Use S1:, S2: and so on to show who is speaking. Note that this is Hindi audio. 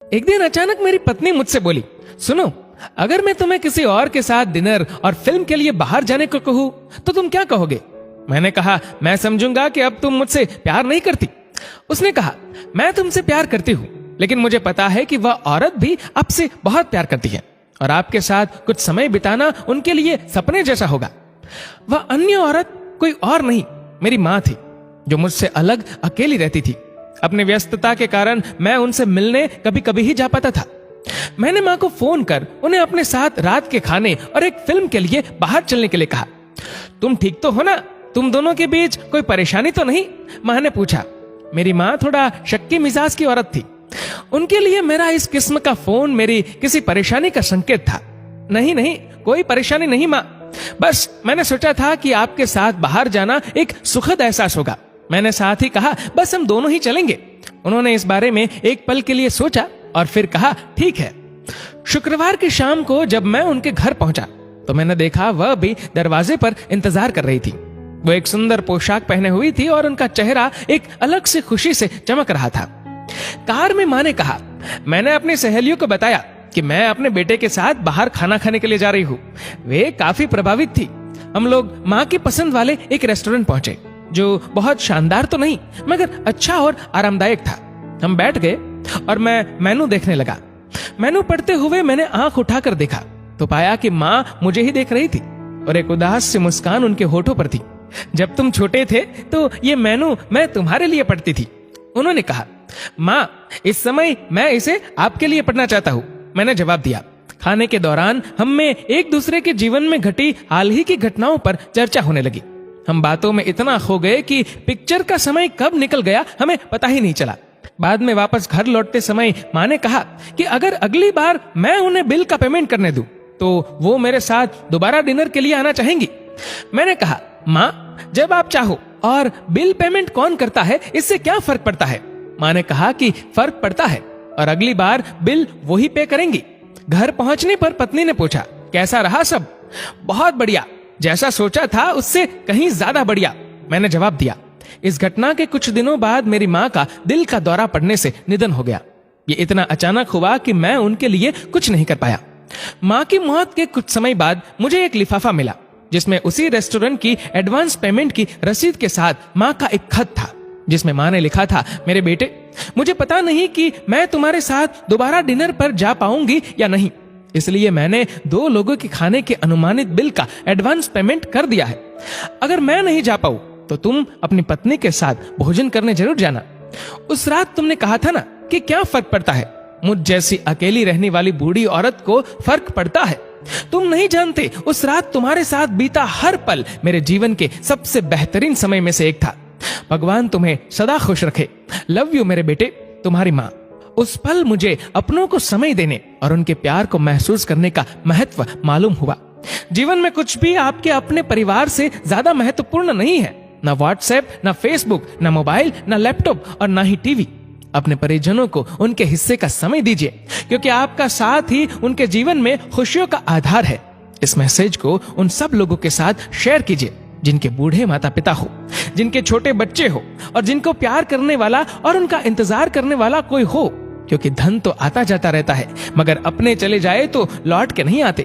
S1: एक दिन अचानक मेरी पत्नी मुझसे बोली, सुनो, अगर मैं तुम्हें किसी और के साथ डिनर और फिल्म के लिए बाहर जाने को कहूँ तो तुम क्या कहोगे? मैंने कहा, मैं समझूंगा कि अब तुम मुझसे प्यार नहीं करती। उसने कहा, मैं तुमसे प्यार करती हूँ, लेकिन मुझे पता है कि वह औरत भी आपसे बहुत प्यार करती है और आपके साथ कुछ समय बिताना उनके लिए सपने जैसा होगा। वह अन्य औरत कोई और नहीं, मेरी माँ थी, जो मुझसे अलग अकेली रहती थी। अपनी व्यस्तता के कारण मैं उनसे मिलने कभी कभी ही जा पाता था। मैंने माँ को फोन कर उन्हें अपने साथ रात के खाने और एक फिल्म के लिए बाहर चलने के लिए कहा। तुम ठीक तो हो ना? तुम दोनों के बीच कोई परेशानी तो नहीं? माँ ने पूछा। मेरी माँ थोड़ा शक्की मिजाज की औरत थी। उनके लिए मेरा इस किस्म का फोन मेरी किसी परेशानी का संकेत था। नहीं नहीं, कोई परेशानी नहीं माँ, बस मैंने सोचा था कि आपके साथ बाहर जाना एक सुखद एहसास होगा। मैंने साथ ही कहा, बस हम दोनों ही चलेंगे। उन्होंने इस बारे में एक पल के लिए सोचा और फिर कहा, ठीक है। शुक्रवार की शाम को जब मैं उनके घर पहुंचा तो मैंने देखा वह भी दरवाजे पर इंतजार कर रही थी। वो एक सुंदर पोशाक पहने हुई थी और उनका चेहरा एक अलग से खुशी से चमक रहा था। कार में माँ ने कहा, मैंने अपनी सहेलियों को बताया कि मैं अपने बेटे के साथ बाहर खाना खाने के लिए जा रही हूँ। वे काफी प्रभावित थी। हम लोग माँ की पसंद वाले एक रेस्टोरेंट पहुंचे, जो बहुत शानदार तो नहीं मगर अच्छा और आरामदायक था। हम बैठ गए और मैं मेनू देखने लगा। मेनू पढ़ते हुए मैंने आंख उठाकर देखा तो पाया कि माँ मुझे ही देख रही थी और एक उदास सी मुस्कान उनके होठों पर थी। जब तुम छोटे थे तो ये मेनू मैं तुम्हारे लिए पढ़ती थी। उन्होंने कहा, माँ इस समय मैं इसे आपके लिए पढ़ना चाहता हूँ। मैंने जवाब दिया। खाने के दौरान हम में एक दूसरे के जीवन में घटी हाल ही की घटनाओं पर चर्चा होने लगी। हम बातों में इतना खो गए कि पिक्चर का समय कब निकल गया हमें पता ही नहीं चला। बाद में वापस घर लौटते समय माँ ने कहा कि अगर अगली बार मैं उन्हें बिल का पेमेंट करने दूं तो वो मेरे साथ दोबारा डिनर के लिए आना चाहेंगी। मैंने कहा, माँ जब आप चाहो, और बिल पेमेंट कौन करता है इससे क्या फर्क पड़ता है? माँ ने कहा कि फर्क पड़ता है और अगली बार बिल वही पे करेंगी। घर पहुंचने पर पत्नी ने पूछा, कैसा रहा सब? बहुत बढ़िया, जैसा सोचा था उससे कहीं ज्यादा बढ़िया, मैंने जवाब दिया। इस घटना के कुछ दिनों बाद मेरी माँ का दिल का दौरा पड़ने से निधन हो गया। ये इतना अचानक हुआ कि मैं उनके लिए कुछ नहीं कर पाया। माँ की मौत के कुछ समय बाद मुझे एक लिफाफा मिला जिसमें उसी रेस्टोरेंट की एडवांस पेमेंट की रसीद के साथ माँ का एक खत था, जिसमें माँ ने लिखा था, मेरे बेटे, मुझे पता नहीं कि मैं तुम्हारे साथ दोबारा डिनर पर जा पाऊंगी या नहीं, इसलिए मैंने 2 लोगों के खाने के अनुमानित बिल का एडवांस पेमेंट कर दिया है। अगर मैं नहीं जा पाऊं तो तुम अपनी पत्नी के साथ भोजन करने जरूर जाना। उस रात तुमने कहा था ना कि क्या फर्क पड़ता है, मुझ जैसी अकेली रहने वाली बूढ़ी औरत को फर्क पड़ता है। तुम नहीं जानते, उस रात तुम्हारे साथ बीता हर पल मेरे जीवन के सबसे बेहतरीन समय में से एक था। भगवान तुम्हें सदा खुश रखे। लव यू मेरे बेटे, तुम्हारी माँ। उस पल मुझे अपनों को समय देने और उनके प्यार को महसूस करने का महत्व मालूम हुआ। जीवन में कुछ भी आपके अपने परिवार से ज्यादा महत्वपूर्ण नहीं है। ना व्हाट्सएप, ना फेसबुक, ना मोबाइल, ना लैपटॉप और ना ही टीवी। अपने परिजनों को उनके हिस्से का समय दीजिए, क्योंकि आपका साथ ही उनके जीवन में खुशियों का आधार है। इस मैसेज को उन सब लोगों के साथ शेयर कीजिए जिनके बूढ़े माता पिता हो, जिनके छोटे बच्चे हो और जिनको प्यार करने वाला और उनका इंतजार करने वाला कोई हो, क्योंकि धन तो आता जाता रहता है मगर अपने चले जाए तो लौट के नहीं आते।